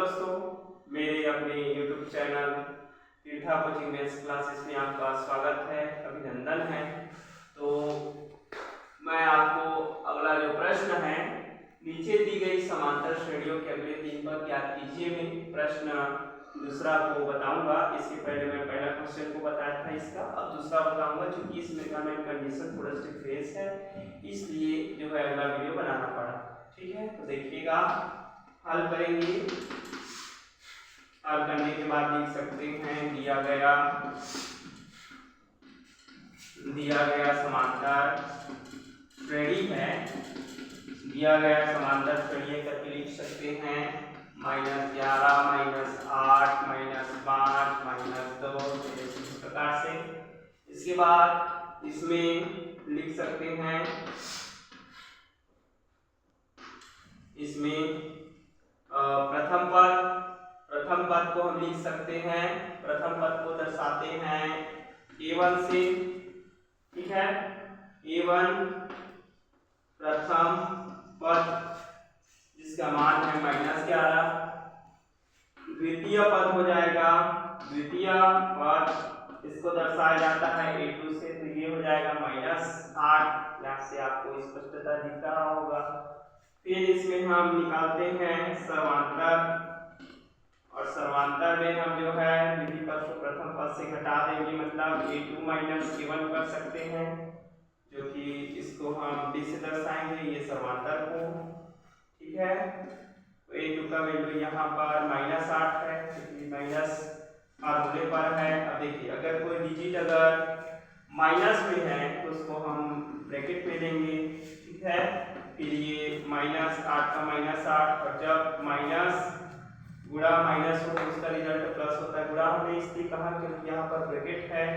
दोस्तों, मेरे अपने YouTube चैनल तीर्था कोचिंग मैथ्स क्लासेस में आपका स्वागत है, अभिनंदन है। तो मैं आपको अगला जो प्रश्न है, नीचे दी गई समांतर श्रेणियों के अगले 3 पद ज्ञात कीजिए में प्रश्न दूसरा को बताऊंगा। इसके पहले मैं पहला क्वेश्चन को बताया था इसका, अब दूसरा बताऊंगा। क्योंकि इसमें का कंडीशन थोड़ा सा फेस है, इसलिए जो है अगला वीडियो बनाना पड़ा। ठीक है, तो देखिएगा, हल करेंगे। हल करने के बाद लिख सकते हैं दिया गया समांतर श्रेणी है, दिया गया समांतर श्रेणी करके लिख सकते हैं -11 -8 -5 -2 इस प्रकार से। इसके बाद इसमें लिख सकते हैं, इसमें प्रथम पद को हम लिख सकते हैं, प्रथम पद को दर्शाते हैं A1 से। ठीक है, A1 प्रथम पद जिसका मान है -11। द्वितीय पद हो जाएगा, द्वितीय पद इसको दर्शाया जाता है A2 से, तो ये हो जाएगा -8। यहाँ से आपको स्पष्टता दिख रहा होगा। फिर इसमें हम निकालते हैं सर्वांतर, और सर्वांतर में हम जो है द्वितीय पद को प्रथम पद से घटा देंगे, मतलब A2 A1 कर सकते हैं, जो कि इसको हम D से दर्शाएंगे ये सर्वांतर को। ठीक है, तो A2 का वैल्यू यहाँ पर -8 है, क्योंकि माइनस फार्मूले पर है। अब देखिए, अगर कोई डिजिट अगर माइनस में है तो उसको हम ब्रैकेट में लेंगे। ठीक है, फिर ये -8 का -8, और जब माइनस गुणा माइनस हो तो उसका रिजल्ट प्लस होता है। गुणा हमने इसलिए कहा क्योंकि यहाँ पर ब्रैकेट है,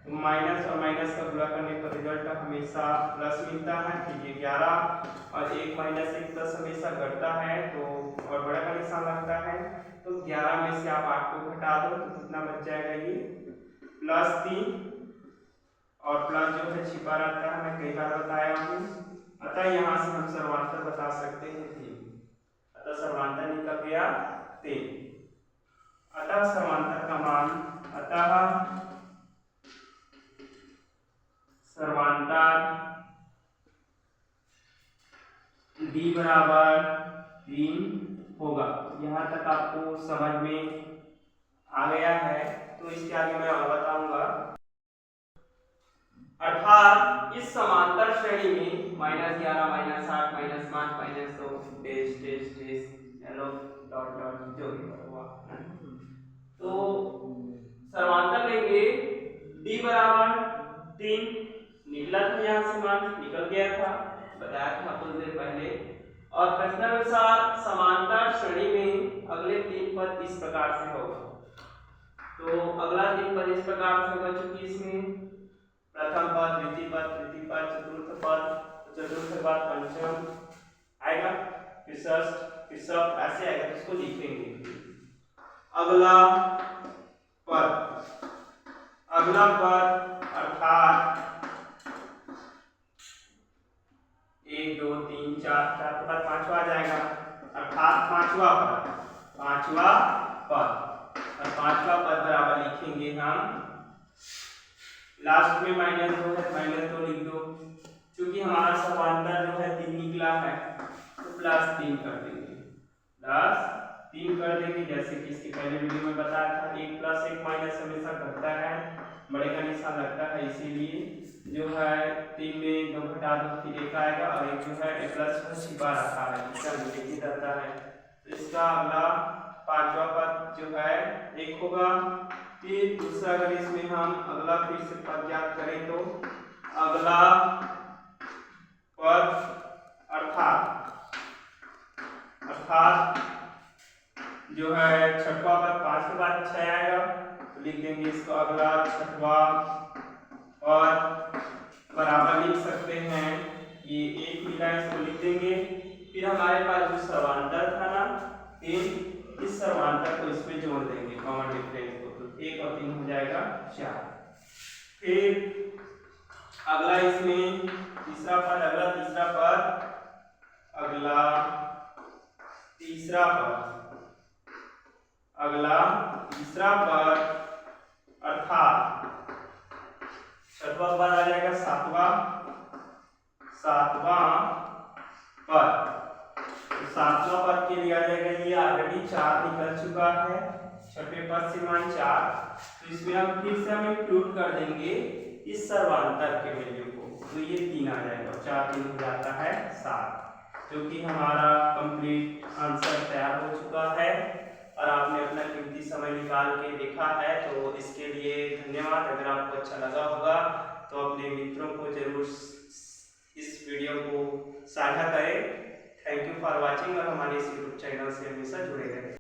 तो माइनस और माइनस का गुणा करने पर रिजल्ट हमेशा प्लस मिलता है। फिर ये 11 और 1 - 1 प्लस हमेशा घटता है, तो और बड़ा का निशान लगता है। तो 11 में से आप 8 को घटा दो तो कितना बच जाएगा, ये +3, और प्लस जो है छिपा रहता है, मैं कई बार बताया हूँ। अतः यहाँ से हम सर्वांतर बता सकते हैं 3। अतः सर्वांतर निकल गया 3। अतः सर्वांतर का मान, अतः सर्वांतर D बराबर 3 होगा। यहाँ तक आपको समझ में आ गया है, तो इसके आगे मैं और बताऊंगा। अर्थात इस समांतर श्रेणी में -11 -8 -5 -2 टेस्ट हेलो डॉट जो भी हुआ, तो समांतर लेंगे D बराबर 3। निकला था, यहाँ से मान निकल गया था, बताया था कुछ देर पहले। और प्रश्नानुसार समांतर श्रेणी में अगले 3 पद इस प्रकार से होगा। तो अगला 3 पद इस प्रकार से होगा, चूंकि इसमें प्रथम पद, द्वितीय पद, तृतीय पद, चतुर्थ पद, चतुर्थ पद पंचम आएगा, फिर षष्ठ, फिर सप्त, ऐसे आएगा, इसको लिखेंगे। अगला पद अर्थात 1 2 3 4 के बाद पांचवा आ जाएगा, अर्थात पांचवा पद और पांचवा पद बराबर लिखेंगे हम, लास्ट में -2 है, -2 लिख दो। क्योंकि हमारा समांतर जो है 3 निकला है, तो +3 कर देंगे, +3 कर देंगे। जैसे कि इसके पहले वीडियो में बताया था, 1 + 1 माइनस हमेशा घटता है, बड़े का निशान लगता है, इसीलिए जो है 3 में 2 घटा दो, फिर 1 आएगा, और एक जो है प्लस छिपा रहता है, इसका निगेटिव रहता है। तो इसका अगला पांचवा पद जो है 1 होगा। फिर दूसरा, अगर इसमें हम अगला फिर से पद ज्ञात करें, तो अगला पद अर्थात जो है छठवा पद, 5 के बाद 6 आएगा, तो लिख देंगे इसको अगला छठवा पद बराबर लिख सकते हैं, ये 1 मिला, इसको लिख देंगे। फिर हमारे पास जो सर्वांतर था ना 3, इस सर्वांतर को इसमें जोड़ देंगे, कॉमन डिफरेंस को, तो 1 और 3 हो जाएगा 4। फिर अगला इसमें तीसरा पद, अगला तीसरा पद अगला तीसरा पद अर्थात छठवां पद आ जाएगा सातवां पद। तो सातवां पद के लिए आ जाएगा, ये ऑलरेडी 4 निकल चुका है, छठे पद से मान 4, तो इसमें हम फिर से हम इंक्लूड कर देंगे इस सर्वांतर के वैल्यू को, तो ये 3 आ जाएगा, 4 3 हो जाता है 7, जो कि हमारा कंप्लीट आंसर तैयार हो चुका है और आपने अपना कीमती समय निकाल के देखा है, तो इसके लिए धन्यवाद। अगर आपको अच्छा लगा होगा तो अपने मित्रों को जरूर इस वीडियो को साझा करें। थैंक यू फॉर वॉचिंग और हमारे इस यूट्यूब चैनल से हमेशा जुड़े रहें।